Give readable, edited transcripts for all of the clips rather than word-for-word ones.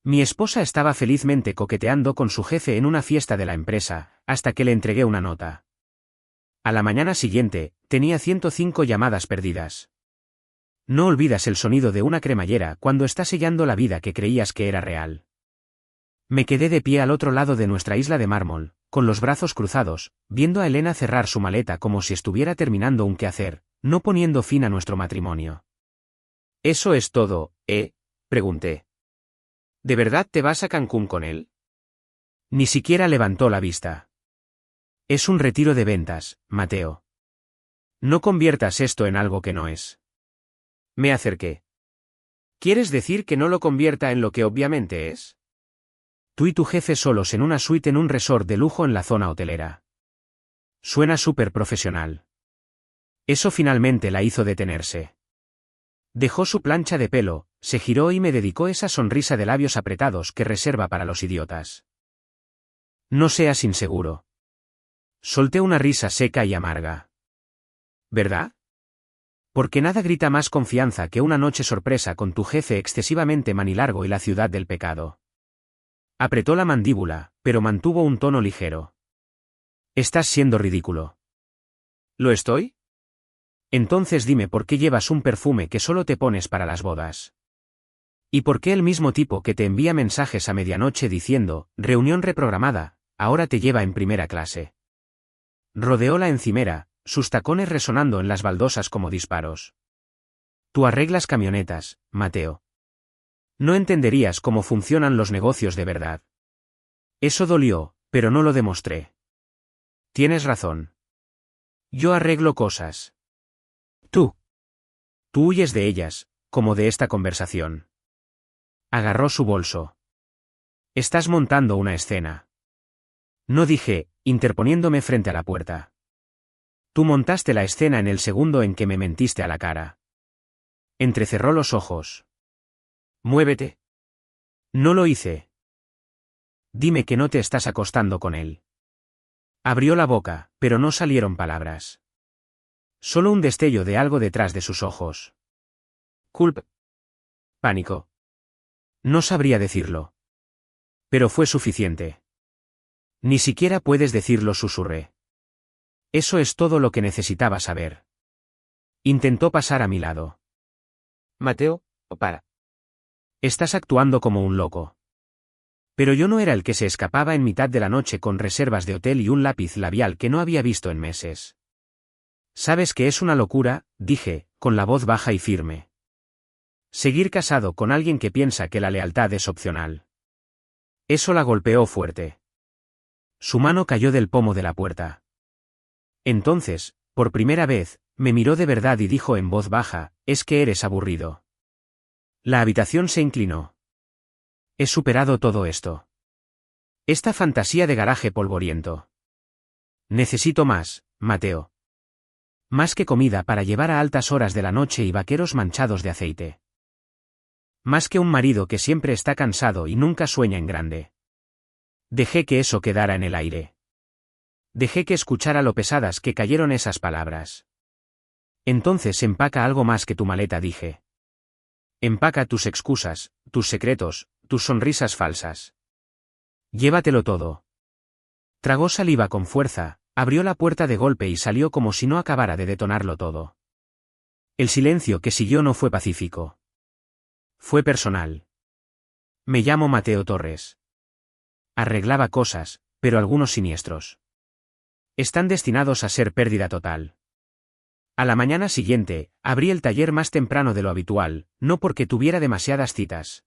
Mi esposa estaba felizmente coqueteando con su jefe en una fiesta de la empresa, hasta que le entregué una nota. A la mañana siguiente, tenía 105 llamadas perdidas. No olvidas el sonido de una cremallera cuando está sellando la vida que creías que era real. Me quedé de pie al otro lado de nuestra isla de mármol, con los brazos cruzados, viendo a Elena cerrar su maleta como si estuviera terminando un quehacer, no poniendo fin a nuestro matrimonio. «¿Eso es todo, pregunté. ¿De verdad te vas a Cancún con él?» Ni siquiera levantó la vista. «Es un retiro de ventas, Mateo. No conviertas esto en algo que no es». Me acerqué. «¿Quieres decir que no lo convierta en lo que obviamente es?» Tú y tu jefe solos en una suite en un resort de lujo en la zona hotelera. Suena súper profesional. Eso finalmente la hizo detenerse. Dejó su plancha de pelo, se giró y me dedicó esa sonrisa de labios apretados que reserva para los idiotas. No seas inseguro. Solté una risa seca y amarga. ¿Verdad? Porque nada grita más confianza que una noche sorpresa con tu jefe excesivamente manilargo y la ciudad del pecado. Apretó la mandíbula, pero mantuvo un tono ligero. Estás siendo ridículo. ¿Lo estoy? Entonces dime por qué llevas un perfume que solo te pones para las bodas. ¿Y por qué el mismo tipo que te envía mensajes a medianoche diciendo, reunión reprogramada, ahora te lleva en primera clase? Rodeó la encimera, sus tacones resonando en las baldosas como disparos. Tú arreglas camionetas, Mateo. No entenderías cómo funcionan los negocios de verdad. Eso dolió, pero no lo demostré. Tienes razón. Yo arreglo cosas. Tú. Tú huyes de ellas, como de esta conversación. Agarró su bolso. Estás montando una escena. No dije, interponiéndome frente a la puerta. Tú montaste la escena en el segundo en que me mentiste a la cara. Entrecerró los ojos. Muévete. No lo hice. Dime que no te estás acostando con él. Abrió la boca, pero no salieron palabras. Solo un destello de algo detrás de sus ojos. Culpa. Pánico. No sabría decirlo. Pero fue suficiente. Ni siquiera puedes decirlo, susurré. Eso es todo lo que necesitaba saber. Intentó pasar a mi lado. Mateo, para. Estás actuando como un loco. Pero yo no era el que se escapaba en mitad de la noche con reservas de hotel y un lápiz labial que no había visto en meses. Sabes que es una locura, dije, con la voz baja y firme. Seguir casado con alguien que piensa que la lealtad es opcional. Eso la golpeó fuerte. Su mano cayó del pomo de la puerta. Entonces, por primera vez, me miró de verdad y dijo en voz baja, es que eres aburrido. La habitación se inclinó. He superado todo esto. Esta fantasía de garaje polvoriento. Necesito más, Mateo. Más que comida para llevar a altas horas de la noche y vaqueros manchados de aceite. Más que un marido que siempre está cansado y nunca sueña en grande. Dejé que eso quedara en el aire. Dejé que escuchara lo pesadas que cayeron esas palabras. Entonces empaca algo más que tu maleta, dije. Empaca tus excusas, tus secretos, tus sonrisas falsas. Llévatelo todo. Tragó saliva con fuerza, abrió la puerta de golpe y salió como si no acabara de detonarlo todo. El silencio que siguió no fue pacífico. Fue personal. Me llamo Mateo Torres. Arreglaba cosas, pero algunos siniestros. Están destinados a ser pérdida total. A la mañana siguiente, abrí el taller más temprano de lo habitual, no porque tuviera demasiadas citas.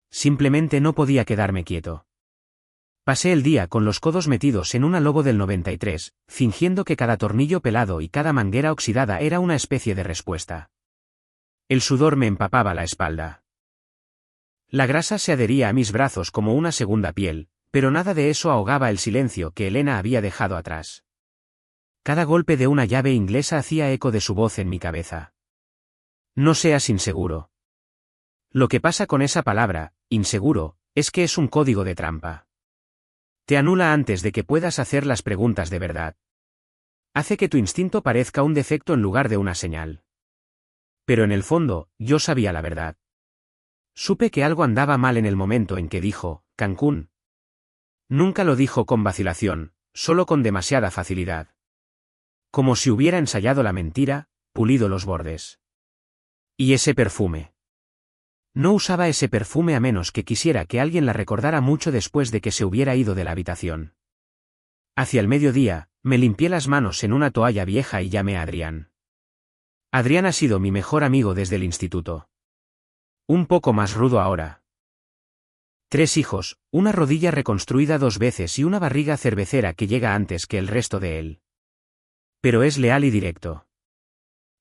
Simplemente no podía quedarme quieto. Pasé el día con los codos metidos en una Lobo del 93, fingiendo que cada tornillo pelado y cada manguera oxidada era una especie de respuesta. El sudor me empapaba la espalda. La grasa se adhería a mis brazos como una segunda piel, pero nada de eso ahogaba el silencio que Elena había dejado atrás. Cada golpe de una llave inglesa hacía eco de su voz en mi cabeza. No seas inseguro. Lo que pasa con esa palabra, inseguro, es que es un código de trampa. Te anula antes de que puedas hacer las preguntas de verdad. Hace que tu instinto parezca un defecto en lugar de una señal. Pero en el fondo, yo sabía la verdad. Supe que algo andaba mal en el momento en que dijo, Cancún. Nunca lo dijo con vacilación, solo con demasiada facilidad. Como si hubiera ensayado la mentira, pulido los bordes. ¿Y ese perfume? No usaba ese perfume a menos que quisiera que alguien la recordara mucho después de que se hubiera ido de la habitación. Hacia el mediodía, me limpié las manos en una toalla vieja y llamé a Adrián. Adrián ha sido mi mejor amigo desde el instituto. Un poco más rudo ahora. 3 hijos, una rodilla reconstruida 2 veces y una barriga cervecera que llega antes que el resto de él. Pero es leal y directo.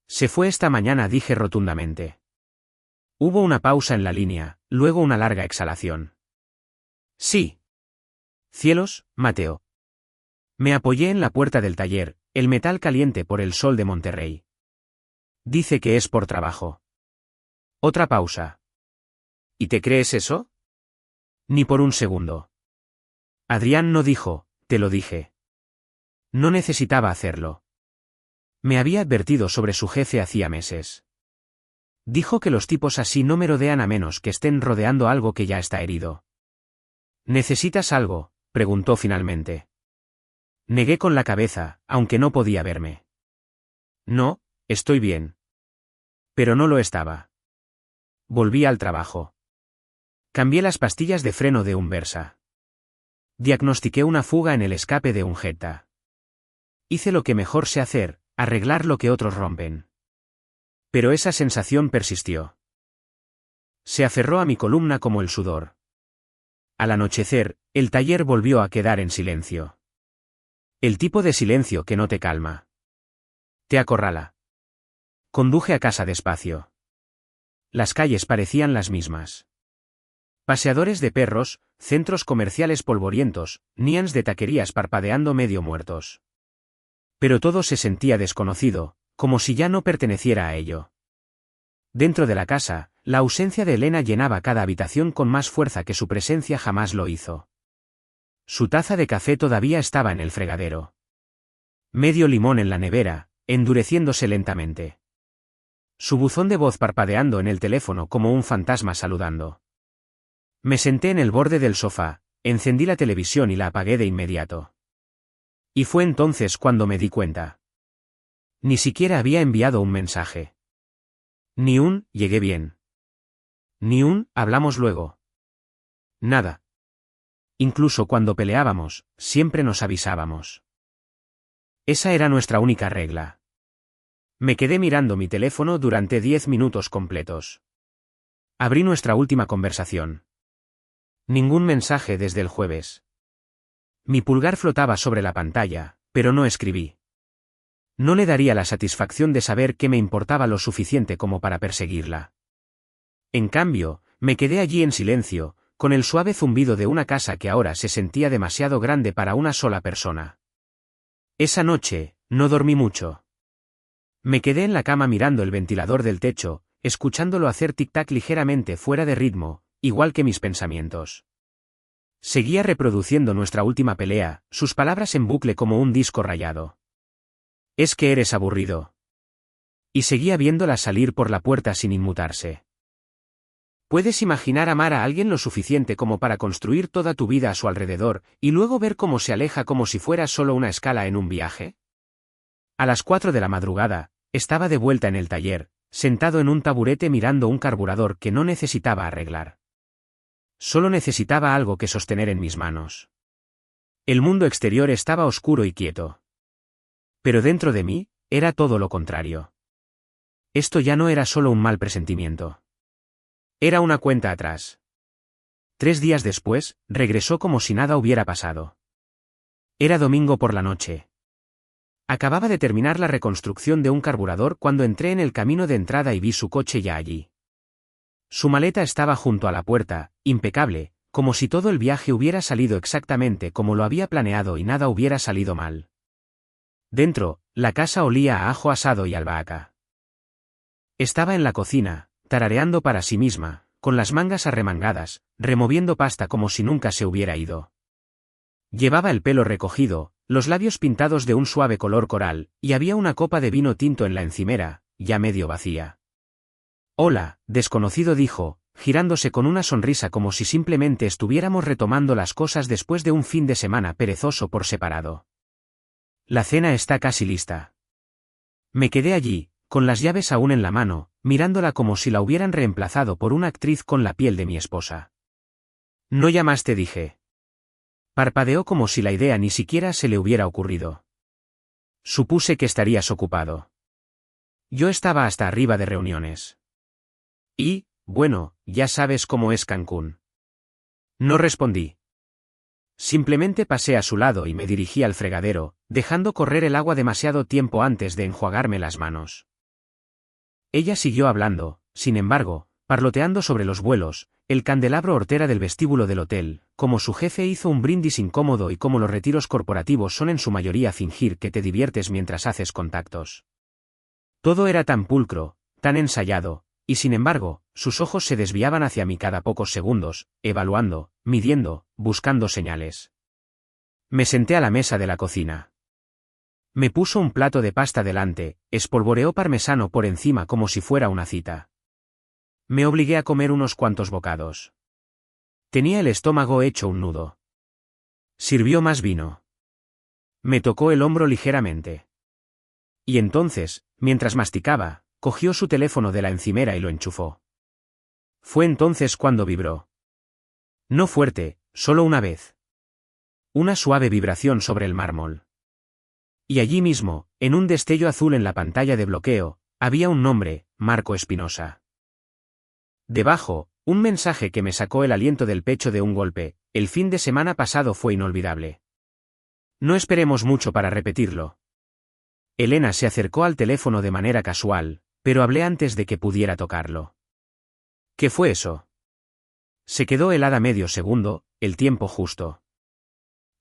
Se fue esta mañana, dije rotundamente. Hubo una pausa en la línea, luego una larga exhalación. Sí. Cielos, Mateo. Me apoyé en la puerta del taller, el metal caliente por el sol de Monterrey. Dice que es por trabajo. Otra pausa. ¿Y te crees eso? Ni por un segundo. Adrián no dijo, te lo dije. No necesitaba hacerlo. Me había advertido sobre su jefe hacía meses. Dijo que los tipos así no merodean a menos que estén rodeando algo que ya está herido. ¿Necesitas algo?, preguntó finalmente. Negué con la cabeza, aunque no podía verme. No, estoy bien. Pero no lo estaba. Volví al trabajo. Cambié las pastillas de freno de un Versa. Diagnostiqué una fuga en el escape de un Jetta. Hice lo que mejor sé hacer, arreglar lo que otros rompen. Pero esa sensación persistió. Se aferró a mi columna como el sudor. Al anochecer, el taller volvió a quedar en silencio. El tipo de silencio que no te calma. Te acorrala. Conduje a casa despacio. Las calles parecían las mismas. Paseadores de perros, centros comerciales polvorientos, nians de taquerías parpadeando medio muertos. Pero todo se sentía desconocido, como si ya no perteneciera a ello. Dentro de la casa, la ausencia de Elena llenaba cada habitación con más fuerza que su presencia jamás lo hizo. Su taza de café todavía estaba en el fregadero. Medio limón en la nevera, endureciéndose lentamente. Su buzón de voz parpadeando en el teléfono como un fantasma saludando. Me senté en el borde del sofá, encendí la televisión y la apagué de inmediato. Y fue entonces cuando me di cuenta. Ni siquiera había enviado un mensaje. Ni un, llegué bien. Ni un, hablamos luego. Nada. Incluso cuando peleábamos, siempre nos avisábamos. Esa era nuestra única regla. Me quedé mirando mi teléfono durante 10 minutos completos. Abrí nuestra última conversación. Ningún mensaje desde el jueves. Mi pulgar flotaba sobre la pantalla, pero no escribí. No le daría la satisfacción de saber que me importaba lo suficiente como para perseguirla. En cambio, me quedé allí en silencio, con el suave zumbido de una casa que ahora se sentía demasiado grande para una sola persona. Esa noche, no dormí mucho. Me quedé en la cama mirando el ventilador del techo, escuchándolo hacer tic-tac ligeramente fuera de ritmo, igual que mis pensamientos. Seguía reproduciendo nuestra última pelea, sus palabras en bucle como un disco rayado. Es que eres aburrido. Y seguía viéndola salir por la puerta sin inmutarse. ¿Puedes imaginar amar a alguien lo suficiente como para construir toda tu vida a su alrededor, y luego ver cómo se aleja como si fuera solo una escala en un viaje? A las 4 de la madrugada, estaba de vuelta en el taller, sentado en un taburete mirando un carburador que no necesitaba arreglar. Solo necesitaba algo que sostener en mis manos. El mundo exterior estaba oscuro y quieto. Pero dentro de mí, era todo lo contrario. Esto ya no era solo un mal presentimiento. Era una cuenta atrás. 3 días después, regresó como si nada hubiera pasado. Era domingo por la noche. Acababa de terminar la reconstrucción de un carburador cuando entré en el camino de entrada y vi su coche ya allí. Su maleta estaba junto a la puerta, impecable, como si todo el viaje hubiera salido exactamente como lo había planeado y nada hubiera salido mal. Dentro, la casa olía a ajo asado y albahaca. Estaba en la cocina, tarareando para sí misma, con las mangas arremangadas, removiendo pasta como si nunca se hubiera ido. Llevaba el pelo recogido, los labios pintados de un suave color coral, y había una copa de vino tinto en la encimera, ya medio vacía. Hola, desconocido, dijo, girándose con una sonrisa como si simplemente estuviéramos retomando las cosas después de un fin de semana perezoso por separado. La cena está casi lista. Me quedé allí, con las llaves aún en la mano, mirándola como si la hubieran reemplazado por una actriz con la piel de mi esposa. ¿No llamaste? Dije. Parpadeó como si la idea ni siquiera se le hubiera ocurrido. Supuse que estarías ocupado. Yo estaba hasta arriba de reuniones. Y, bueno, ya sabes cómo es Cancún. No respondí. Simplemente pasé a su lado y me dirigí al fregadero, dejando correr el agua demasiado tiempo antes de enjuagarme las manos. Ella siguió hablando, sin embargo, parloteando sobre los vuelos, el candelabro hortera del vestíbulo del hotel, como su jefe hizo un brindis incómodo y como los retiros corporativos son en su mayoría fingir que te diviertes mientras haces contactos. Todo era tan pulcro, tan ensayado, y sin embargo, sus ojos se desviaban hacia mí cada pocos segundos, evaluando, midiendo, buscando señales. Me senté a la mesa de la cocina. Me puso un plato de pasta delante, espolvoreó parmesano por encima como si fuera una cita. Me obligué a comer unos cuantos bocados. Tenía el estómago hecho un nudo. Sirvió más vino. Me tocó el hombro ligeramente. Y entonces, mientras masticaba, cogió su teléfono de la encimera y lo enchufó. Fue entonces cuando vibró. No fuerte, solo una vez. Una suave vibración sobre el mármol. Y allí mismo, en un destello azul en la pantalla de bloqueo, había un nombre, Marco Espinosa. Debajo, un mensaje que me sacó el aliento del pecho de un golpe: el fin de semana pasado fue inolvidable. No esperemos mucho para repetirlo. Elena se acercó al teléfono de manera casual, pero hablé antes de que pudiera tocarlo. ¿Qué fue eso? Se quedó helada medio segundo, el tiempo justo.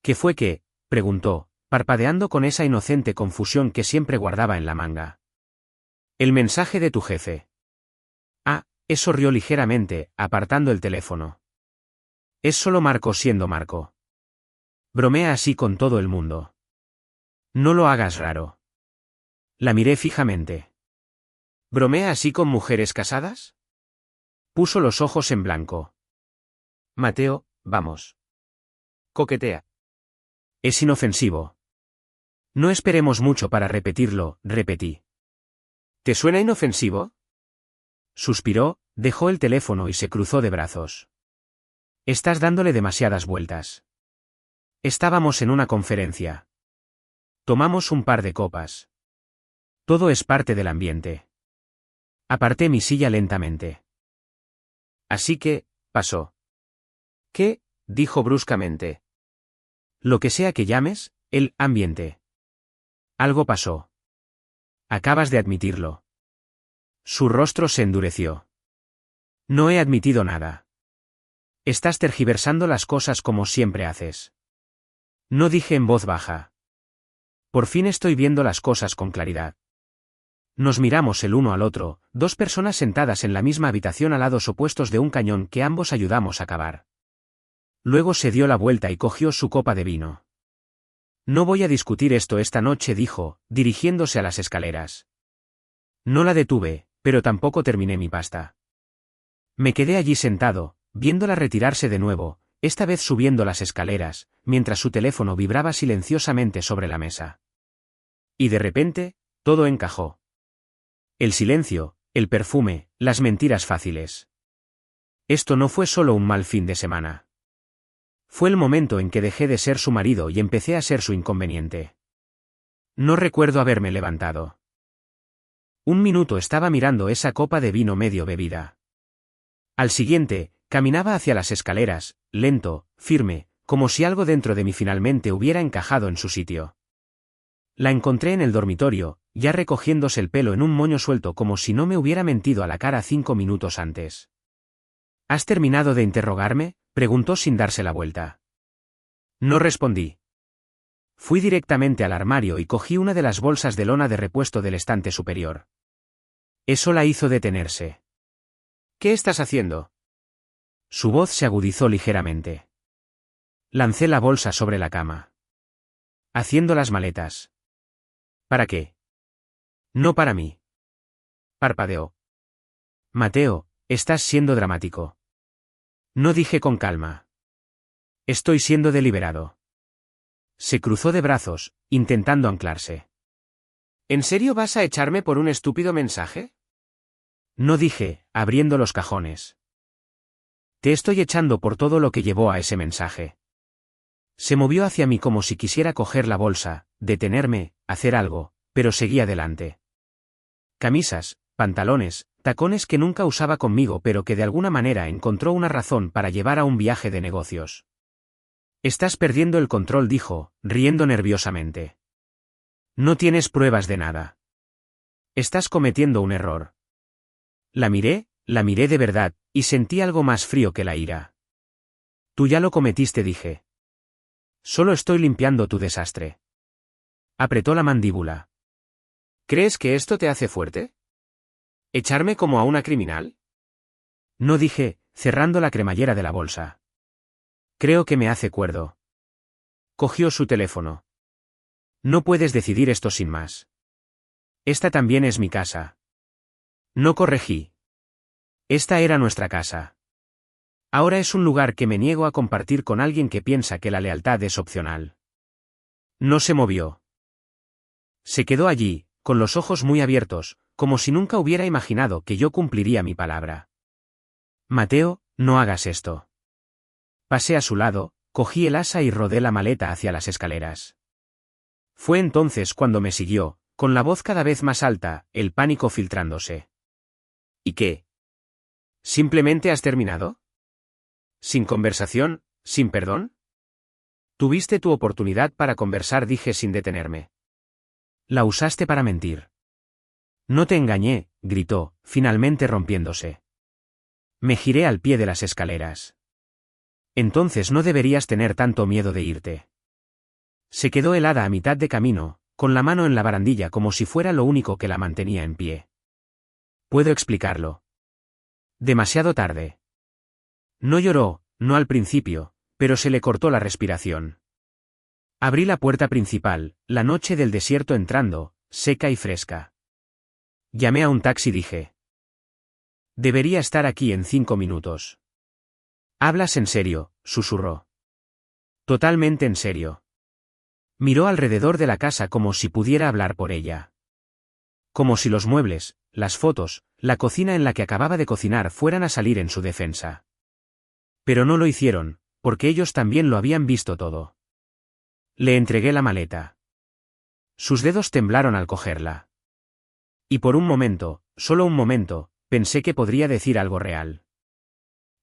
¿Qué fue qué? Preguntó, parpadeando con esa inocente confusión que siempre guardaba en la manga. El mensaje de tu jefe. Ah, eso, rió ligeramente, apartando el teléfono. Es solo Marco siendo Marco. Bromea así con todo el mundo. No lo hagas raro. La miré fijamente. ¿Bromea así con mujeres casadas? Puso los ojos en blanco. Mateo, vamos. Coquetea. Es inofensivo. No esperemos mucho para repetirlo, repetí. ¿Te suena inofensivo? Suspiró, dejó el teléfono y se cruzó de brazos. Estás dándole demasiadas vueltas. Estábamos en una conferencia. Tomamos un par de copas. Todo es parte del ambiente. Aparté mi silla lentamente. Así que, pasó. ¿Qué? Dijo bruscamente. Lo que sea que llames, el ambiente. Algo pasó. Acabas de admitirlo. Su rostro se endureció. No he admitido nada. Estás tergiversando las cosas como siempre haces. No, dije en voz baja. Por fin estoy viendo las cosas con claridad. Nos miramos el uno al otro, dos personas sentadas en la misma habitación a lados opuestos de un cañón que ambos ayudamos a cavar. Luego se dio la vuelta y cogió su copa de vino. No voy a discutir esto esta noche, dijo, dirigiéndose a las escaleras. No la detuve, pero tampoco terminé mi pasta. Me quedé allí sentado, viéndola retirarse de nuevo, esta vez subiendo las escaleras, mientras su teléfono vibraba silenciosamente sobre la mesa. Y de repente, todo encajó. El silencio, el perfume, las mentiras fáciles. Esto no fue solo un mal fin de semana. Fue el momento en que dejé de ser su marido y empecé a ser su inconveniente. No recuerdo haberme levantado. Un minuto estaba mirando esa copa de vino medio bebida. Al siguiente, caminaba hacia las escaleras, lento, firme, como si algo dentro de mí finalmente hubiera encajado en su sitio. La encontré en el dormitorio, ya recogiéndose el pelo en un moño suelto como si no me hubiera mentido a la cara 5 minutos antes. ¿Has terminado de interrogarme?, preguntó sin darse la vuelta. No respondí. Fui directamente al armario y cogí una de las bolsas de lona de repuesto del estante superior. Eso la hizo detenerse. ¿Qué estás haciendo? Su voz se agudizó ligeramente. Lancé la bolsa sobre la cama. Haciendo las maletas. ¿Para qué? No para mí. Parpadeó. Mateo, Estás siendo dramático. No, dije con calma. Estoy siendo deliberado. Se cruzó de brazos, intentando anclarse. ¿En serio vas a echarme por un estúpido mensaje? No, dije, abriendo los cajones. Te estoy echando por todo lo que llevó a ese mensaje. Se movió hacia mí como si quisiera coger la bolsa, detenerme, hacer algo, pero seguía adelante. Camisas, pantalones, tacones que nunca usaba conmigo pero que de alguna manera encontró una razón para llevar a un viaje de negocios. Estás perdiendo el control, dijo, riendo nerviosamente. No tienes pruebas de nada. Estás cometiendo un error. La miré de verdad, y sentí algo más frío que la ira. Tú ya lo cometiste, dije. Solo estoy limpiando tu desastre. Apretó la mandíbula. ¿Crees que esto te hace fuerte? ¿Echarme como a una criminal? No, dije, cerrando la cremallera de la bolsa. Creo que me hace cuerdo. Cogió su teléfono. No puedes decidir esto sin más. Esta también es mi casa. No, corregí. Esta era nuestra casa. Ahora es un lugar que me niego a compartir con alguien que piensa que la lealtad es opcional. No se movió. Se quedó allí, con los ojos muy abiertos, como si nunca hubiera imaginado que yo cumpliría mi palabra. Mateo, no hagas esto. Pasé a su lado, cogí el asa y rodé la maleta hacia las escaleras. Fue entonces cuando me siguió, con la voz cada vez más alta, el pánico filtrándose. ¿Y qué? ¿Simplemente has terminado? ¿Sin conversación, sin perdón? Tuviste tu oportunidad para conversar, dije sin detenerme. La usaste para mentir. No te engañé, gritó, finalmente rompiéndose. Me giré al pie de las escaleras. Entonces no deberías tener tanto miedo de irte. Se quedó helada a mitad de camino, con la mano en la barandilla como si fuera lo único que la mantenía en pie. Puedo explicarlo. Demasiado tarde. No lloró, no al principio, pero se le cortó la respiración. Abrí la puerta principal, la noche del desierto entrando, seca y fresca. Llamé a un taxi, dije. Debería estar aquí en 5 minutos. ¿Hablas en serio?, susurró. Totalmente en serio. Miró alrededor de la casa como si pudiera hablar por ella. Como si los muebles, las fotos, la cocina en la que acababa de cocinar fueran a salir en su defensa. Pero no lo hicieron, porque ellos también lo habían visto todo. Le entregué la maleta. Sus dedos temblaron al cogerla. Y por un momento, solo un momento, pensé que podría decir algo real.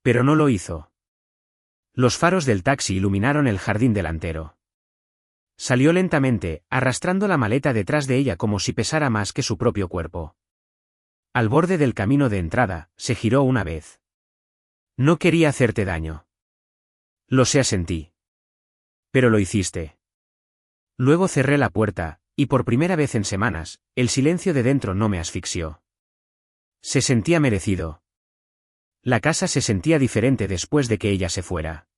Pero no lo hizo. Los faros del taxi iluminaron el jardín delantero. Salió lentamente, arrastrando la maleta detrás de ella como si pesara más que su propio cuerpo. Al borde del camino de entrada, se giró una vez. No quería hacerte daño. Lo sé, asentí. Pero lo hiciste. Luego cerré la puerta, y por primera vez en semanas, el silencio de dentro no me asfixió. Se sentía merecido. La casa se sentía diferente después de que ella se fuera.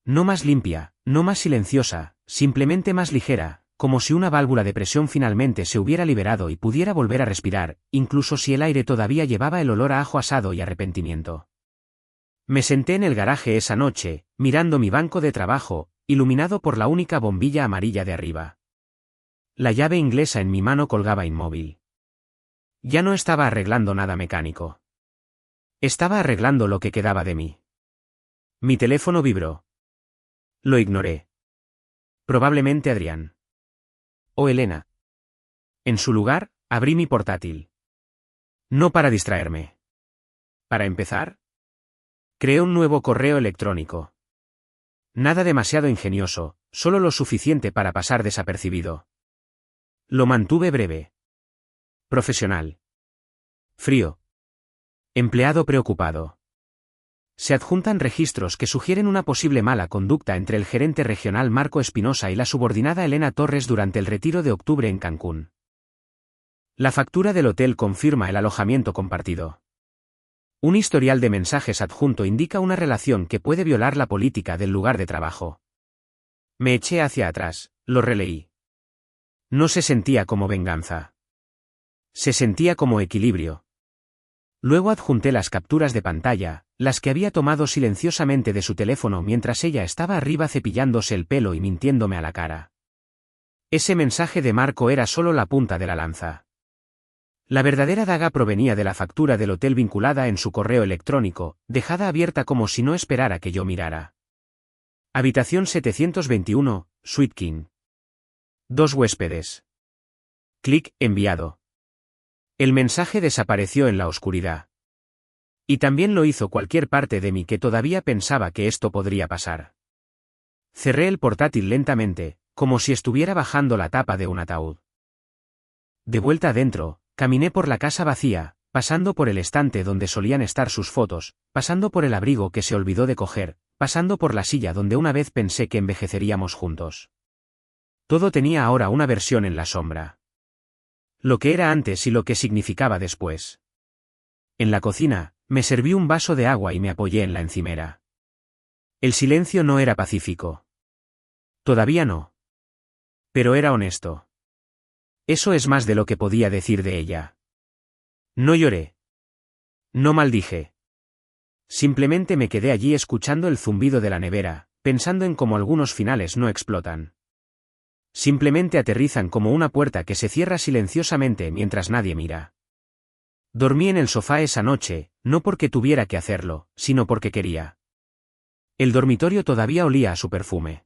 No más limpia, no más silenciosa, simplemente más ligera, como si una válvula de presión finalmente se hubiera liberado y pudiera volver a respirar, incluso si el aire todavía llevaba el olor a ajo asado y arrepentimiento. Me senté en el garaje esa noche, mirando mi banco de trabajo, iluminado por la única bombilla amarilla de arriba. La llave inglesa en mi mano colgaba inmóvil. Ya no estaba arreglando nada mecánico. Estaba arreglando lo que quedaba de mí. Mi teléfono vibró. Lo ignoré. Probablemente Adrián. O Elena. En su lugar, abrí mi portátil. No para distraerme. Para empezar, creé un nuevo correo electrónico. Nada demasiado ingenioso, solo lo suficiente para pasar desapercibido. Lo mantuve breve. Profesional. Frío. Empleado preocupado. Se adjuntan registros que sugieren una posible mala conducta entre el gerente regional Marco Espinosa y la subordinada Elena Torres durante el retiro de octubre en Cancún. La factura del hotel confirma el alojamiento compartido. Un historial de mensajes adjunto indica una relación que puede violar la política del lugar de trabajo. Me eché hacia atrás, lo releí. No se sentía como venganza. Se sentía como equilibrio. Luego adjunté las capturas de pantalla, las que había tomado silenciosamente de su teléfono mientras ella estaba arriba cepillándose el pelo y mintiéndome a la cara. Ese mensaje de Marco era solo la punta de la lanza. La verdadera daga provenía de la factura del hotel vinculada en su correo electrónico, dejada abierta como si no esperara que yo mirara. Habitación 721, Suite King. 2 huéspedes. Clic, enviado. El mensaje desapareció en la oscuridad. Y también lo hizo cualquier parte de mí que todavía pensaba que esto podría pasar. Cerré el portátil lentamente, como si estuviera bajando la tapa de un ataúd. De vuelta adentro, caminé por la casa vacía, pasando por el estante donde solían estar sus fotos, pasando por el abrigo que se olvidó de coger, pasando por la silla donde una vez pensé que envejeceríamos juntos. Todo tenía ahora una versión en la sombra. Lo que era antes y lo que significaba después. En la cocina, me serví un vaso de agua y me apoyé en la encimera. El silencio no era pacífico. Todavía no. Pero era honesto. Eso es más de lo que podía decir de ella. No lloré. No maldije. Simplemente me quedé allí escuchando el zumbido de la nevera, pensando en cómo algunos finales no explotan. Simplemente aterrizan como una puerta que se cierra silenciosamente mientras nadie mira. Dormí en el sofá esa noche, no porque tuviera que hacerlo, sino porque quería. El dormitorio todavía olía a su perfume.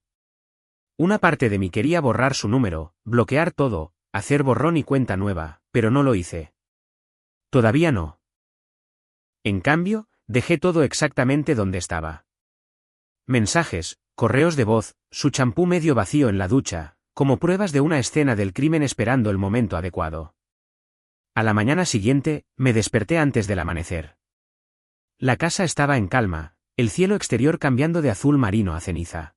Una parte de mí quería borrar su número, bloquear todo, hacer borrón y cuenta nueva, pero no lo hice. Todavía no. En cambio, dejé todo exactamente donde estaba. Mensajes, correos de voz, su champú medio vacío en la ducha, como pruebas de una escena del crimen esperando el momento adecuado. A la mañana siguiente, me desperté antes del amanecer. La casa estaba en calma, el cielo exterior cambiando de azul marino a ceniza.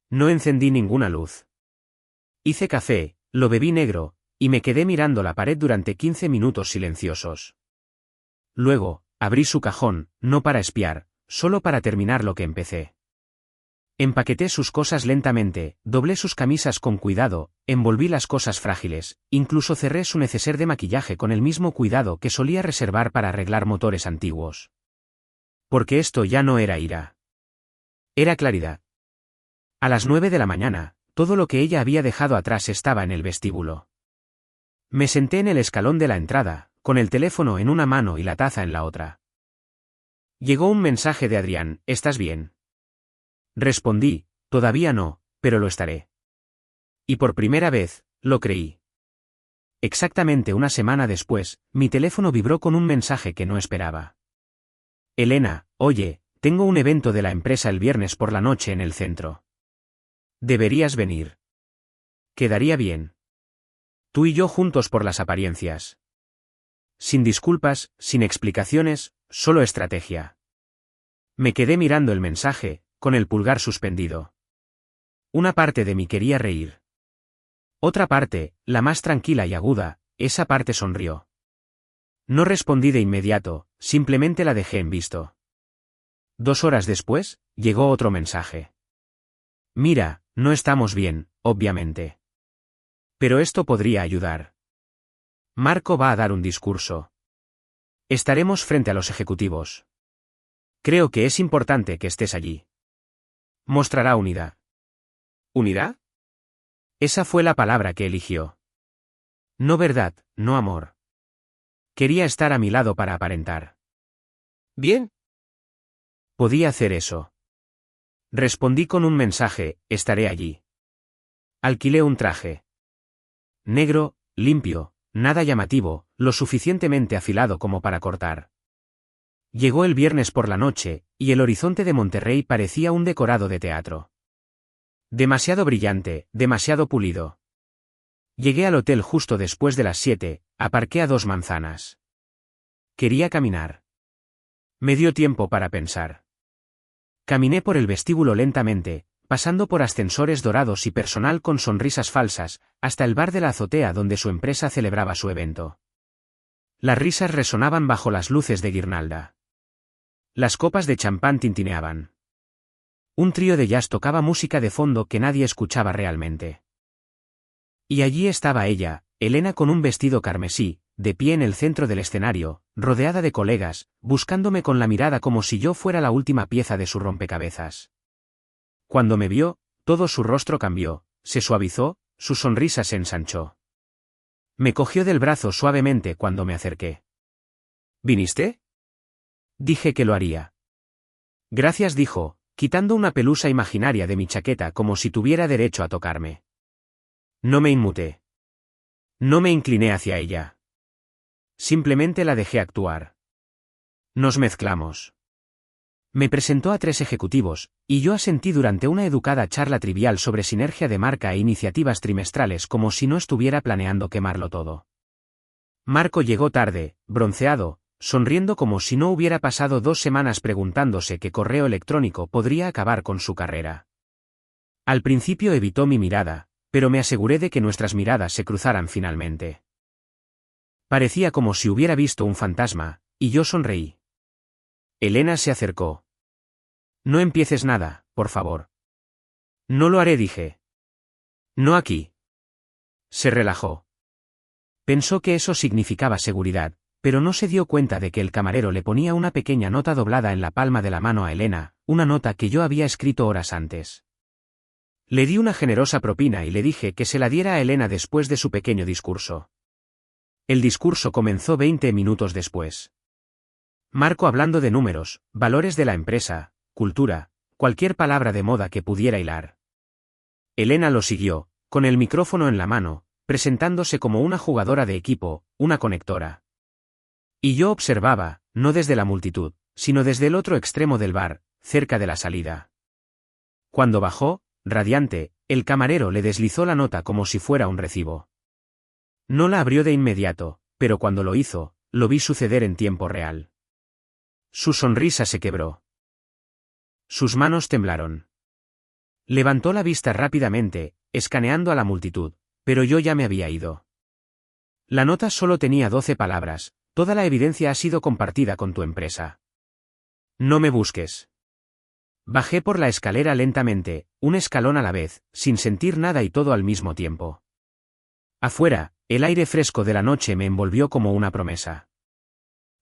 No encendí ninguna luz. Hice café, lo bebí negro, y me quedé mirando la pared durante 15 minutos silenciosos. Luego, abrí su cajón, no para espiar, solo para terminar lo que empecé. Empaqueté sus cosas lentamente, doblé sus camisas con cuidado, envolví las cosas frágiles, incluso cerré su neceser de maquillaje con el mismo cuidado que solía reservar para arreglar motores antiguos. Porque esto ya no era ira. Era claridad. A las 9 de la mañana, todo lo que ella había dejado atrás estaba en el vestíbulo. Me senté en el escalón de la entrada, con el teléfono en una mano y la taza en la otra. Llegó un mensaje de Adrián, ¿estás bien? Respondí, todavía no, pero lo estaré. Y por primera vez, lo creí. Exactamente una semana después, mi teléfono vibró con un mensaje que no esperaba. Elena, oye, tengo un evento de la empresa el viernes por la noche en el centro. Deberías venir. Quedaría bien. Tú y yo juntos por las apariencias. Sin disculpas, sin explicaciones, solo estrategia. Me quedé mirando el mensaje, con el pulgar suspendido. Una parte de mí quería reír. Otra parte, la más tranquila y aguda, esa parte sonrió. No respondí de inmediato, simplemente la dejé en visto. 2 horas después, llegó otro mensaje. Mira, no estamos bien, obviamente. Pero esto podría ayudar. Marco va a dar un discurso. Estaremos frente a los ejecutivos. Creo que es importante que estés allí. Mostrará unidad. ¿Unidad? Esa fue la palabra que eligió. No verdad, no amor. Quería estar a mi lado para aparentar. Bien. Podía hacer eso. Respondí con un mensaje, estaré allí. Alquilé un traje. Negro, limpio, nada llamativo, lo suficientemente afilado como para cortar. Llegó el viernes por la noche, y el horizonte de Monterrey parecía un decorado de teatro. Demasiado brillante, demasiado pulido. Llegué al hotel justo después de las 7, aparqué a 2 manzanas. Quería caminar. Me dio tiempo para pensar. Caminé por el vestíbulo lentamente, pasando por ascensores dorados y personal con sonrisas falsas, hasta el bar de la azotea donde su empresa celebraba su evento. Las risas resonaban bajo las luces de guirnalda. Las copas de champán tintineaban. Un trío de jazz tocaba música de fondo que nadie escuchaba realmente. Y allí estaba ella, Elena con un vestido carmesí, de pie en el centro del escenario, rodeada de colegas, buscándome con la mirada como si yo fuera la última pieza de su rompecabezas. Cuando me vio, todo su rostro cambió, se suavizó, su sonrisa se ensanchó. Me cogió del brazo suavemente cuando me acerqué. ¿Viniste? Dije que lo haría. Gracias, dijo, quitando una pelusa imaginaria de mi chaqueta como si tuviera derecho a tocarme. No me inmuté. No me incliné hacia ella. Simplemente la dejé actuar. Nos mezclamos. Me presentó a 3 ejecutivos, y yo asentí durante una educada charla trivial sobre sinergia de marca e iniciativas trimestrales como si no estuviera planeando quemarlo todo. Marco llegó tarde, bronceado, sonriendo como si no hubiera pasado 2 semanas preguntándose qué correo electrónico podría acabar con su carrera. Al principio evitó mi mirada, pero me aseguré de que nuestras miradas se cruzaran finalmente. Parecía como si hubiera visto un fantasma, y yo sonreí. Elena se acercó. No empieces nada, por favor. No lo haré, dije. No aquí. Se relajó. Pensó que eso significaba seguridad, pero no se dio cuenta de que el camarero le ponía una pequeña nota doblada en la palma de la mano a Elena, una nota que yo había escrito horas antes. Le di una generosa propina y le dije que se la diera a Elena después de su pequeño discurso. El discurso comenzó 20 minutos después. Marco hablando de números, valores de la empresa, cultura, cualquier palabra de moda que pudiera hilar. Elena lo siguió, con el micrófono en la mano, presentándose como una jugadora de equipo, una conectora. Y yo observaba, no desde la multitud, sino desde el otro extremo del bar, cerca de la salida. Cuando bajó, radiante, el camarero le deslizó la nota como si fuera un recibo. No la abrió de inmediato, pero cuando lo hizo, lo vi suceder en tiempo real. Su sonrisa se quebró. Sus manos temblaron. Levantó la vista rápidamente, escaneando a la multitud, pero yo ya me había ido. La nota solo tenía 12 palabras, toda la evidencia ha sido compartida con tu empresa. No me busques. Bajé por la escalera lentamente, un escalón a la vez, sin sentir nada y todo al mismo tiempo. Afuera, el aire fresco de la noche me envolvió como una promesa.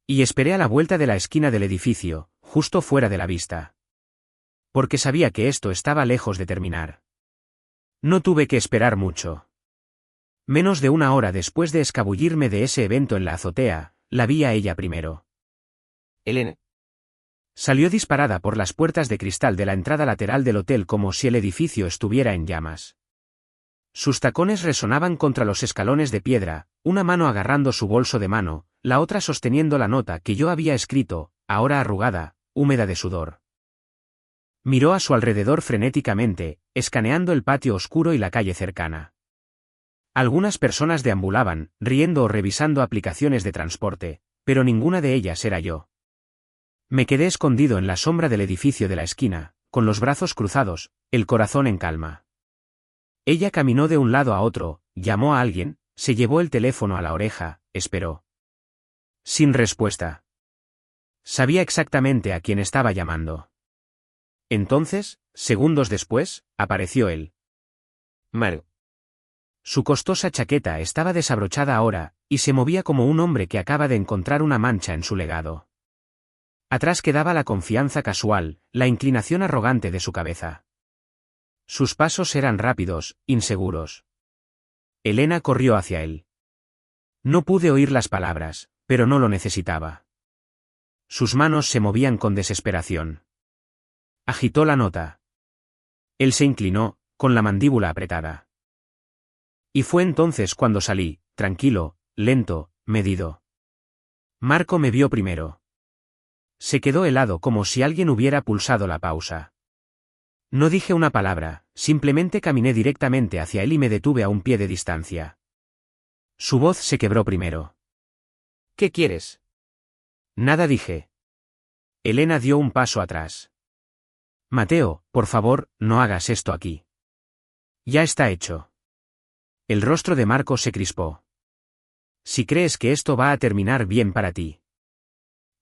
Y esperé a la vuelta de la esquina del edificio, justo fuera de la vista. Porque sabía que esto estaba lejos de terminar. No tuve que esperar mucho. Menos de 1 hora después de escabullirme de ese evento en la azotea, la vi a ella primero. Elena. Salió disparada por las puertas de cristal de la entrada lateral del hotel como si el edificio estuviera en llamas. Sus tacones resonaban contra los escalones de piedra, una mano agarrando su bolso de mano, la otra sosteniendo la nota que yo había escrito, ahora arrugada, húmeda de sudor. Miró a su alrededor frenéticamente, escaneando el patio oscuro y la calle cercana. Algunas personas deambulaban, riendo o revisando aplicaciones de transporte, pero ninguna de ellas era yo. Me quedé escondido en la sombra del edificio de la esquina, con los brazos cruzados, el corazón en calma. Ella caminó de un lado a otro, llamó a alguien, se llevó el teléfono a la oreja, esperó. Sin respuesta. Sabía exactamente a quién estaba llamando. Entonces, segundos después, apareció él. Marco. Su costosa chaqueta estaba desabrochada ahora, y se movía como un hombre que acaba de encontrar una mancha en su legado. Atrás quedaba la confianza casual, la inclinación arrogante de su cabeza. Sus pasos eran rápidos, inseguros. Elena corrió hacia él. No pude oír las palabras, pero no lo necesitaba. Sus manos se movían con desesperación. Agitó la nota. Él se inclinó, con la mandíbula apretada. Y fue entonces cuando salí, tranquilo, lento, medido. Marco me vio primero. Se quedó helado como si alguien hubiera pulsado la pausa. No dije una palabra, simplemente caminé directamente hacia él y me detuve a un pie de distancia. Su voz se quebró primero. ¿Qué quieres? Nada, dije. Elena dio un paso atrás. Mateo, por favor, no hagas esto aquí. Ya está hecho. El rostro de Marco se crispó. Si crees que esto va a terminar bien para ti.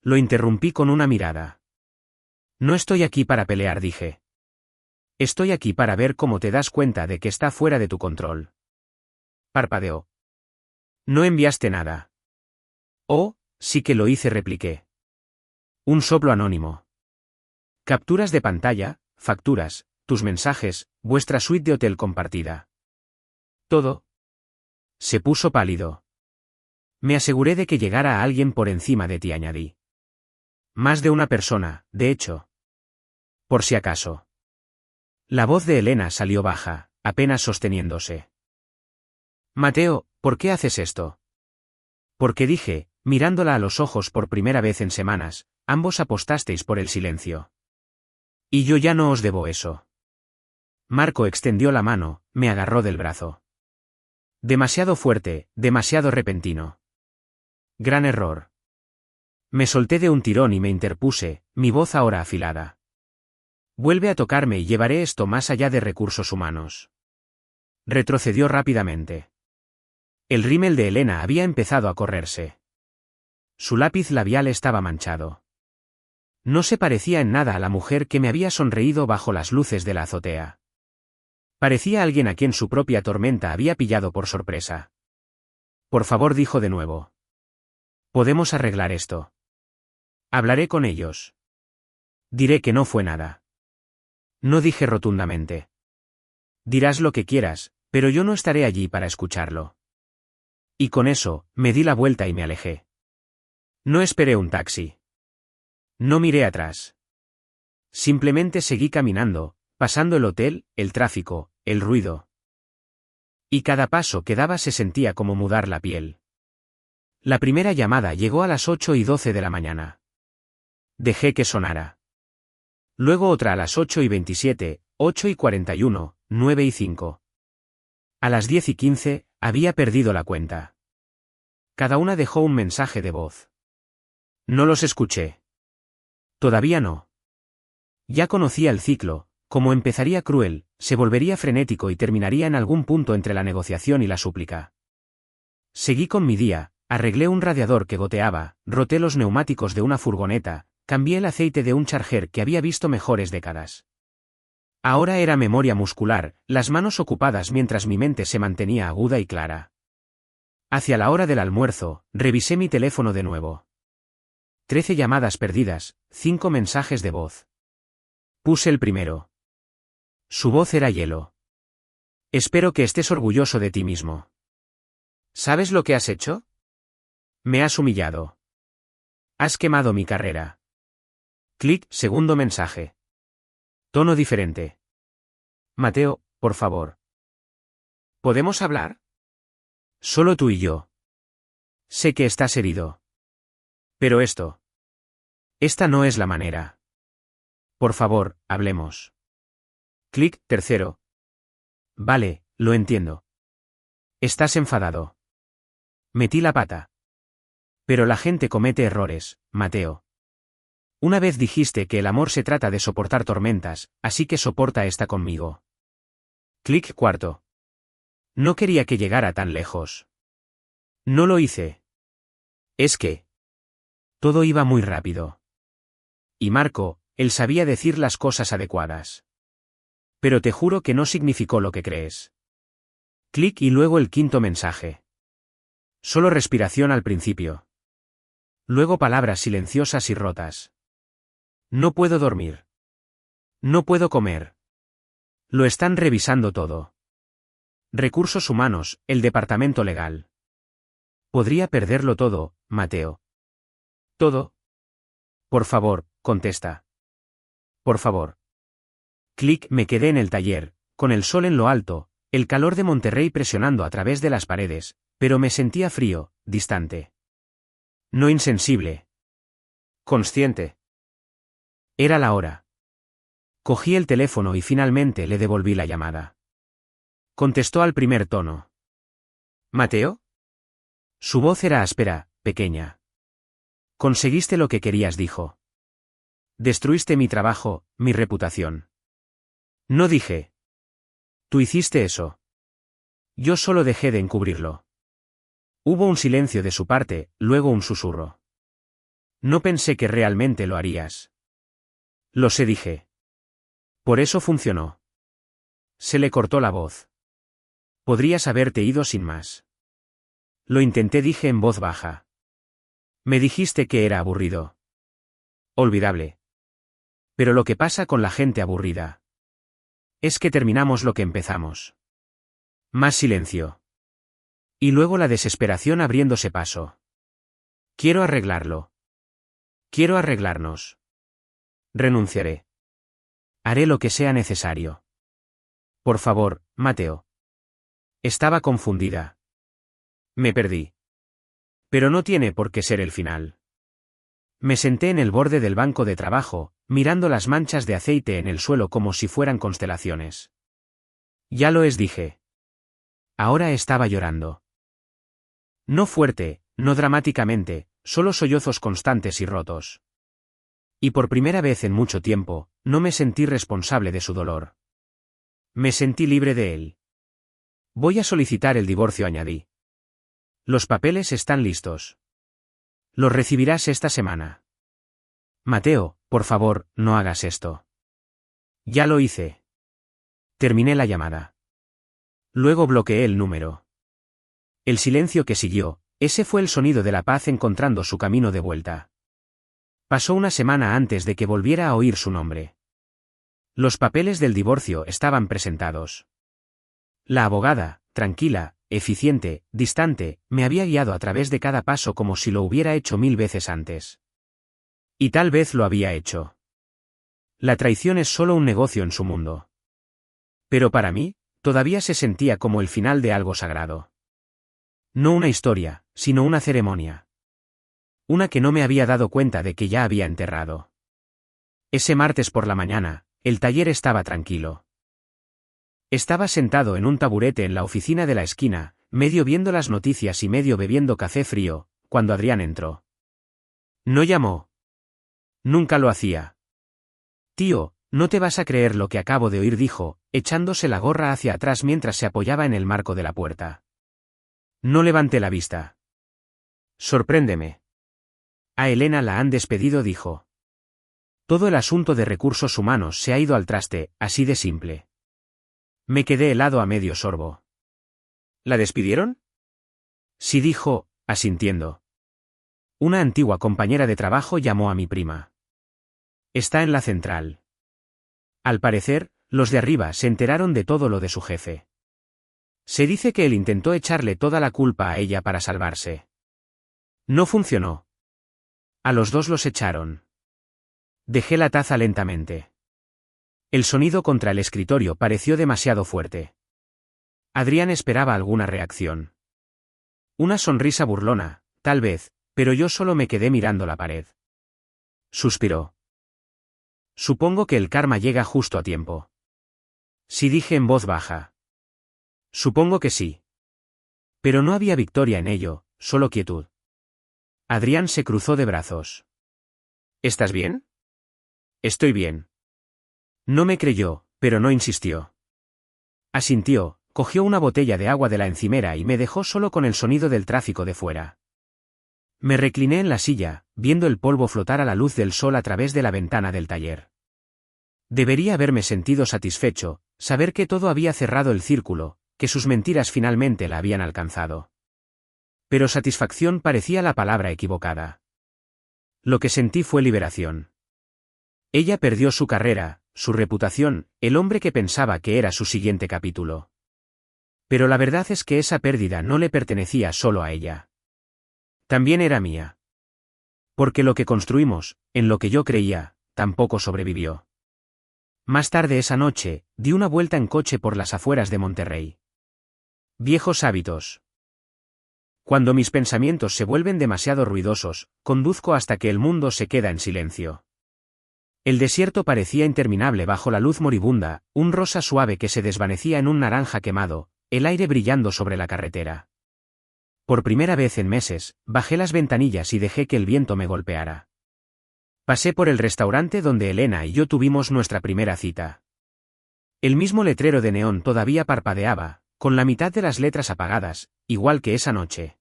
Lo interrumpí con una mirada. No estoy aquí para pelear, dije. Estoy aquí para ver cómo te das cuenta de que está fuera de tu control. Parpadeó. No enviaste nada. Oh, sí que lo hice, repliqué. Un soplo anónimo. Capturas de pantalla, facturas, tus mensajes, vuestra suite de hotel compartida. Todo. Se puso pálido. Me aseguré de que llegara a alguien por encima de ti, añadí. Más de una persona, de hecho. Por si acaso. La voz de Elena salió baja, apenas sosteniéndose. Mateo, ¿por qué haces esto? Porque dije, mirándola a los ojos por primera vez en semanas, ambos apostasteis por el silencio. Y yo ya no os debo eso. Marco extendió la mano, me agarró del brazo. Demasiado fuerte, demasiado repentino. Gran error. Me solté de un tirón y me interpuse, mi voz ahora afilada. Vuelve a tocarme y llevaré esto más allá de recursos humanos. Retrocedió rápidamente. El rímel de Elena había empezado a correrse. Su lápiz labial estaba manchado. No se parecía en nada a la mujer que me había sonreído bajo las luces de la azotea. Parecía alguien a quien su propia tormenta había pillado por sorpresa. Por favor, dijo de nuevo. Podemos arreglar esto. Hablaré con ellos. Diré que no fue nada. No dije rotundamente. Dirás lo que quieras, pero yo no estaré allí para escucharlo. Y con eso, me di la vuelta y me alejé. No esperé un taxi. No miré atrás. Simplemente seguí caminando, pasando el hotel, el tráfico, el ruido. Y cada paso que daba se sentía como mudar la piel. La primera llamada llegó a las 8:12 de la mañana. Dejé que sonara. Luego otra a las 8:27, 8:41, 9:05. A las 10:15, había perdido la cuenta. Cada una dejó un mensaje de voz. No los escuché. Todavía no. Ya conocía el ciclo, como empezaría cruel, se volvería frenético y terminaría en algún punto entre la negociación y la súplica. Seguí con mi día, arreglé un radiador que goteaba, roté los neumáticos de una furgoneta, cambié el aceite de un Charger que había visto mejores décadas. Ahora era memoria muscular, las manos ocupadas mientras mi mente se mantenía aguda y clara. Hacia la hora del almuerzo, revisé mi teléfono de nuevo. 13 llamadas perdidas, 5 mensajes de voz. Puse el primero. Su voz era hielo. Espero que estés orgulloso de ti mismo. ¿Sabes lo que has hecho? Me has humillado. Has quemado mi carrera. Clic, segundo mensaje. Tono diferente. Mateo, por favor. ¿Podemos hablar? Solo tú y yo. Sé que estás herido. Pero esta no es la manera. Por favor, hablemos. Clic, tercero. Vale, lo entiendo. Estás enfadado. Metí la pata. Pero la gente comete errores, Mateo. Una vez dijiste que el amor se trata de soportar tormentas, así que soporta esta conmigo. Clic, cuarto. No quería que llegara tan lejos. No lo hice. Es que todo iba muy rápido. Y Marco, él sabía decir las cosas adecuadas. Pero te juro que no significó lo que crees. Clic y luego el quinto mensaje. Solo respiración al principio. Luego palabras silenciosas y rotas. No puedo dormir. No puedo comer. Lo están revisando todo. Recursos humanos, el departamento legal. Podría perderlo todo, Mateo. ¿Todo? Por favor, contesta. Por favor. Clic, me quedé en el taller, con el sol en lo alto, el calor de Monterrey presionando a través de las paredes, pero me sentía frío, distante. No insensible. Consciente. Era la hora. Cogí el teléfono y finalmente le devolví la llamada. Contestó al primer tono. ¿Mateo? Su voz era áspera, pequeña. Conseguiste lo que querías, dijo. Destruiste mi trabajo, mi reputación. No dije. Tú hiciste eso. Yo solo dejé de encubrirlo. Hubo un silencio de su parte, luego un susurro. No pensé que realmente lo harías. Lo sé, dije. Por eso funcionó. Se le cortó la voz. Podrías haberte ido sin más. Lo intenté, dije en voz baja. Me dijiste que era aburrido. Olvidable. Pero lo que pasa con la gente aburrida es que terminamos lo que empezamos. Más silencio. Y luego la desesperación abriéndose paso. Quiero arreglarlo. Quiero arreglarnos. Renunciaré. Haré lo que sea necesario. Por favor, Mateo. Estaba confundida. Me perdí. Pero no tiene por qué ser el final. Me senté en el borde del banco de trabajo, mirando las manchas de aceite en el suelo como si fueran constelaciones. Ya lo dije. Ahora estaba llorando. No fuerte, no dramáticamente, solo sollozos constantes y rotos. Y por primera vez en mucho tiempo, no me sentí responsable de su dolor. Me sentí libre de él. Voy a solicitar el divorcio, añadí. Los papeles están listos. Los recibirás esta semana. Mateo, por favor, no hagas esto. Ya lo hice. Terminé la llamada. Luego bloqueé el número. El silencio que siguió, ese fue el sonido de la paz encontrando su camino de vuelta. Pasó una semana antes de que volviera a oír su nombre. Los papeles del divorcio estaban presentados. La abogada, tranquila, eficiente, distante, me había guiado a través de cada paso como si lo hubiera hecho 1000 veces antes. Y tal vez lo había hecho. La traición es solo un negocio en su mundo. Pero para mí, todavía se sentía como el final de algo sagrado. No una historia, sino una ceremonia. Una que no me había dado cuenta de que ya había enterrado. Ese martes por la mañana, el taller estaba tranquilo. Estaba sentado en un taburete en la oficina de la esquina, medio viendo las noticias y medio bebiendo café frío, cuando Adrián entró. No llamó. Nunca lo hacía. Tío, no te vas a creer lo que acabo de oír, dijo, echándose la gorra hacia atrás mientras se apoyaba en el marco de la puerta. No levanté la vista. Sorpréndeme. A Elena la han despedido, dijo. Todo el asunto de recursos humanos se ha ido al traste, así de simple. Me quedé helado a medio sorbo. ¿La despidieron? Sí, dijo, asintiendo. Una antigua compañera de trabajo llamó a mi prima. Está en la central. Al parecer, los de arriba se enteraron de todo lo de su jefe. Se dice que él intentó echarle toda la culpa a ella para salvarse. No funcionó. A los dos los echaron. Dejé la taza lentamente. El sonido contra el escritorio pareció demasiado fuerte. Adrián esperaba alguna reacción. Una sonrisa burlona, tal vez, pero yo solo me quedé mirando la pared. Suspiró. Supongo que el karma llega justo a tiempo. Sí, dije en voz baja. Supongo que sí. Pero no había victoria en ello, solo quietud. Adrián se cruzó de brazos. ¿Estás bien? Estoy bien. No me creyó, pero no insistió. Asintió, cogió una botella de agua de la encimera y me dejó solo con el sonido del tráfico de fuera. Me recliné en la silla, viendo el polvo flotar a la luz del sol a través de la ventana del taller. Debería haberme sentido satisfecho, saber que todo había cerrado el círculo, que sus mentiras finalmente la habían alcanzado. Pero satisfacción parecía la palabra equivocada. Lo que sentí fue liberación. Ella perdió su carrera, su reputación, el hombre que pensaba que era su siguiente capítulo. Pero la verdad es que esa pérdida no le pertenecía solo a ella. También era mía. Porque lo que construimos, en lo que yo creía, tampoco sobrevivió. Más tarde esa noche, di una vuelta en coche por las afueras de Monterrey. Viejos hábitos. Cuando mis pensamientos se vuelven demasiado ruidosos, conduzco hasta que el mundo se queda en silencio. El desierto parecía interminable bajo la luz moribunda, un rosa suave que se desvanecía en un naranja quemado, el aire brillando sobre la carretera. Por primera vez en meses, bajé las ventanillas y dejé que el viento me golpeara. Pasé por el restaurante donde Elena y yo tuvimos nuestra primera cita. El mismo letrero de neón todavía parpadeaba, con la mitad de las letras apagadas, igual que esa noche.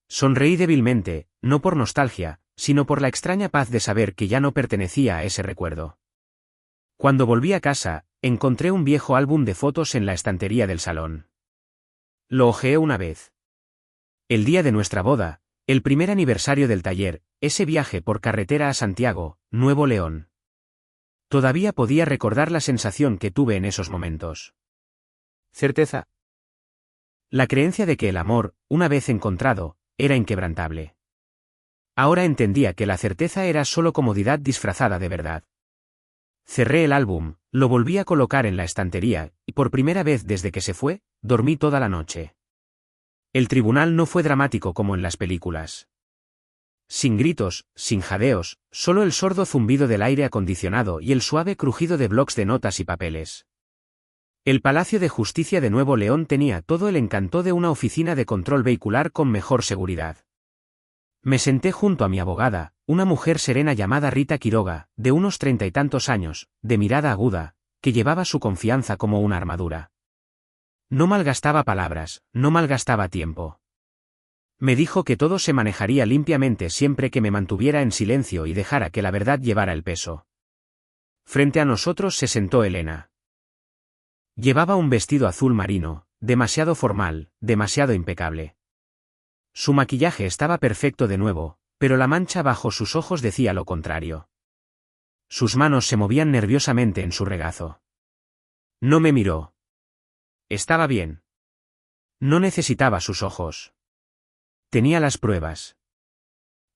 Sonreí débilmente, no por nostalgia, sino por la extraña paz de saber que ya no pertenecía a ese recuerdo. Cuando volví a casa, encontré un viejo álbum de fotos en la estantería del salón. Lo hojeé una vez. El día de nuestra boda, El primer aniversario del taller, ese viaje por carretera a Santiago, Nuevo León. Todavía podía recordar la sensación que tuve en esos momentos. Certeza. La creencia de que el amor, una vez encontrado, era inquebrantable. Ahora entendía que la certeza era solo comodidad disfrazada de verdad. Cerré el álbum, lo volví a colocar en la estantería, y por primera vez desde que se fue, dormí toda la noche. El tribunal no fue dramático como en las películas. Sin gritos, sin jadeos, solo el sordo zumbido del aire acondicionado y el suave crujido de blocs de notas y papeles. El Palacio de Justicia de Nuevo León tenía todo el encanto de una oficina de control vehicular con mejor seguridad. Me senté junto a mi abogada, una mujer serena llamada Rita Quiroga, de unos 30 y tantos años, de mirada aguda, que llevaba su confianza como una armadura. No malgastaba palabras, no malgastaba tiempo. Me dijo que todo se manejaría limpiamente siempre que me mantuviera en silencio y dejara que la verdad llevara el peso. Frente a nosotros se sentó Elena. Llevaba un vestido azul marino, demasiado formal, demasiado impecable. Su maquillaje estaba perfecto de nuevo, pero la mancha bajo sus ojos decía lo contrario. Sus manos se movían nerviosamente en su regazo. No me miró. Estaba bien. No necesitaba sus ojos. Tenía las pruebas.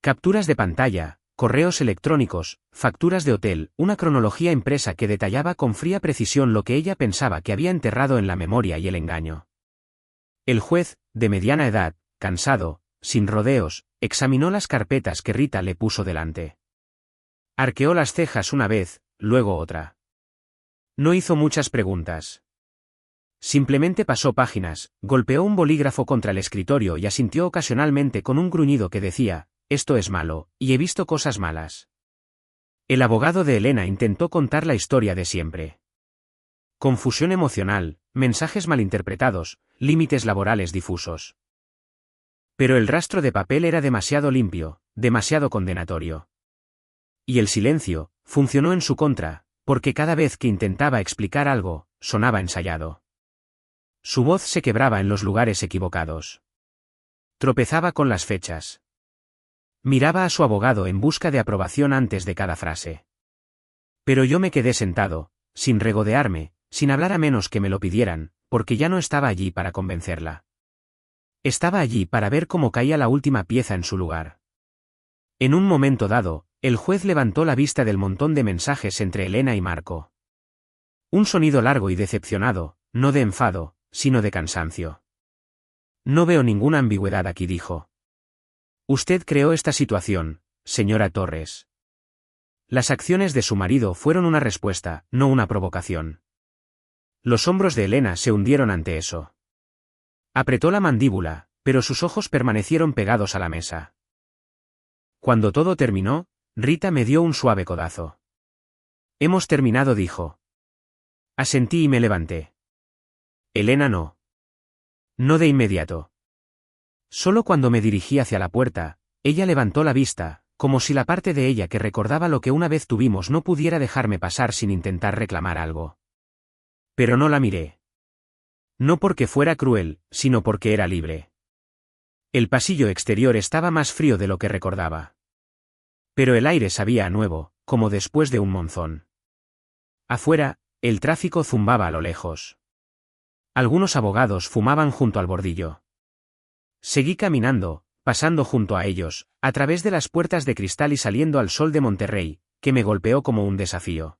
Capturas de pantalla, correos electrónicos, facturas de hotel, una cronología impresa que detallaba con fría precisión lo que ella pensaba que había enterrado en la memoria y el engaño. El juez, de mediana edad, cansado, sin rodeos, examinó las carpetas que Rita le puso delante. Arqueó las cejas una vez, luego otra. No hizo muchas preguntas. Simplemente pasó páginas, golpeó un bolígrafo contra el escritorio y asintió ocasionalmente con un gruñido que decía, esto es malo, y he visto cosas malas. El abogado de Elena intentó contar la historia de siempre. Confusión emocional, mensajes malinterpretados, límites laborales difusos. Pero el rastro de papel era demasiado limpio, demasiado condenatorio. Y el silencio funcionó en su contra, porque cada vez que intentaba explicar algo, sonaba ensayado. Su voz se quebraba en los lugares equivocados. Tropezaba con las fechas. Miraba a su abogado en busca de aprobación antes de cada frase. Pero yo me quedé sentado, sin regodearme, sin hablar a menos que me lo pidieran, porque ya no estaba allí para convencerla. Estaba allí para ver cómo caía la última pieza en su lugar. En un momento dado, el juez levantó la vista del montón de mensajes entre Elena y Marco. Un sonido largo y decepcionado, no de enfado, sino de cansancio. No veo ninguna ambigüedad aquí, dijo. Usted creó esta situación, señora Torres. Las acciones de su marido fueron una respuesta, no una provocación. Los hombros de Elena se hundieron ante eso. Apretó la mandíbula, pero sus ojos permanecieron pegados a la mesa. Cuando todo terminó, Rita me dio un suave codazo. Hemos terminado, dijo. Asentí y me levanté. Elena no. No de inmediato. Solo cuando me dirigí hacia la puerta, ella levantó la vista, como si la parte de ella que recordaba lo que una vez tuvimos no pudiera dejarme pasar sin intentar reclamar algo. Pero no la miré. No porque fuera cruel, sino porque era libre. El pasillo exterior estaba más frío de lo que recordaba. Pero el aire sabía a nuevo, como después de un monzón. Afuera, el tráfico zumbaba a lo lejos. Algunos abogados fumaban junto al bordillo. Seguí caminando, pasando junto a ellos, a través de las puertas de cristal y saliendo al sol de Monterrey, que me golpeó como un desafío.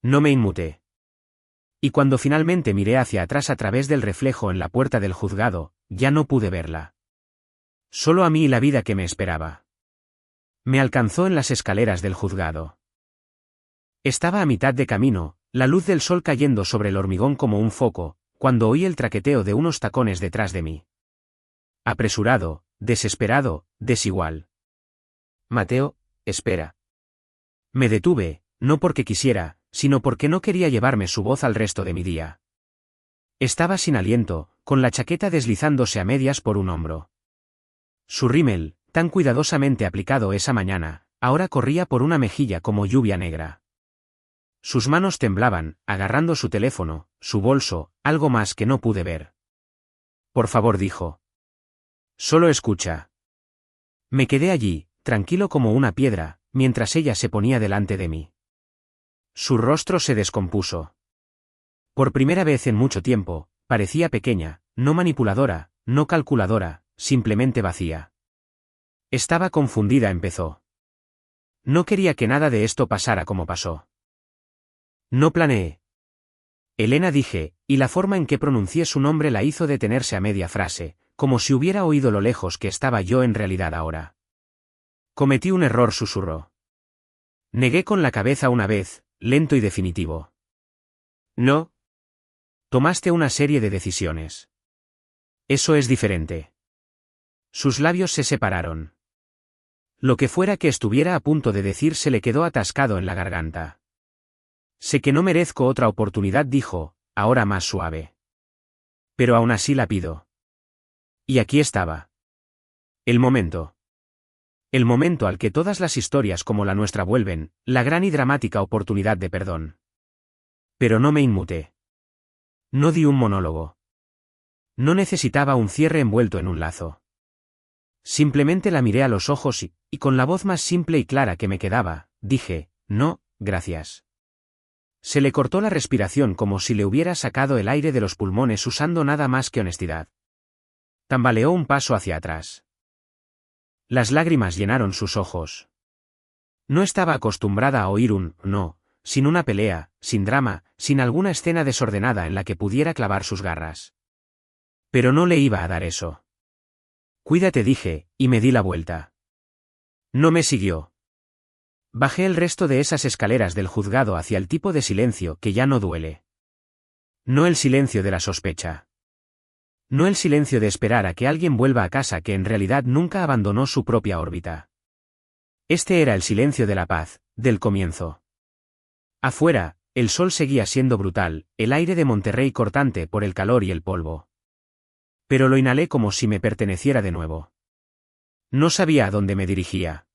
No me inmuté. Y cuando finalmente miré hacia atrás a través del reflejo en la puerta del juzgado, ya no pude verla. Solo a mí y la vida que me esperaba. Me alcanzó en las escaleras del juzgado. Estaba a mitad de camino, la luz del sol cayendo sobre el hormigón como un foco, cuando oí el traqueteo de unos tacones detrás de mí. Apresurado, desesperado, desigual. Mateo, espera. Me detuve, no porque quisiera, sino porque no quería llevarme su voz al resto de mi día. Estaba sin aliento, con la chaqueta deslizándose a medias por un hombro. Su rímel, tan cuidadosamente aplicado esa mañana, ahora corría por una mejilla como lluvia negra. Sus manos temblaban, agarrando su teléfono, su bolso, algo más que no pude ver. Por favor, dijo. Solo escucha. Me quedé allí, tranquilo como una piedra, mientras ella se ponía delante de mí. Su rostro se descompuso. Por primera vez en mucho tiempo, parecía pequeña, no manipuladora, no calculadora, simplemente vacía. Estaba confundida, empezó. No quería que nada de esto pasara como pasó. No planeé. Elena, dije, y la forma en que pronuncié su nombre la hizo detenerse a media frase, como si hubiera oído lo lejos que estaba yo en realidad ahora. Cometí un error, susurró. Negué con la cabeza una vez, lento y definitivo. No. Tomaste una serie de decisiones. Eso es diferente. Sus labios se separaron. Lo que fuera que estuviera a punto de decir se le quedó atascado en la garganta. Sé que no merezco otra oportunidad, dijo, ahora más suave. Pero aún así la pido. Y aquí estaba. El momento. El momento al que todas las historias como la nuestra vuelven, la gran y dramática oportunidad de perdón. Pero no me inmuté. No di un monólogo. No necesitaba un cierre envuelto en un lazo. Simplemente la miré a los ojos y con la voz más simple y clara que me quedaba, dije, no, gracias. Se le cortó la respiración como si le hubiera sacado el aire de los pulmones usando nada más que honestidad. Tambaleó un paso hacia atrás. Las lágrimas llenaron sus ojos. No estaba acostumbrada a oír un no, sin una pelea, sin drama, sin alguna escena desordenada en la que pudiera clavar sus garras. Pero no le iba a dar eso. Cuídate, dije, y me di la vuelta. No me siguió. Bajé el resto de esas escaleras del juzgado hacia el tipo de silencio que ya no duele. No el silencio de la sospecha. No el silencio de esperar a que alguien vuelva a casa que en realidad nunca abandonó su propia órbita. Este era el silencio de la paz, del comienzo. Afuera, el sol seguía siendo brutal, el aire de Monterrey cortante por el calor y el polvo. Pero lo inhalé como si me perteneciera de nuevo. No sabía a dónde me dirigía.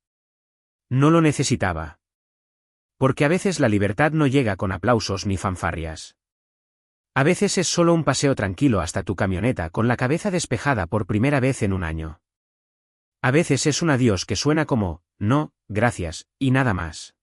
No lo necesitaba. Porque a veces la libertad no llega con aplausos ni fanfarrias. A veces es solo un paseo tranquilo hasta tu camioneta con la cabeza despejada por primera vez en un año. A veces es un adiós que suena como, no, gracias, y nada más.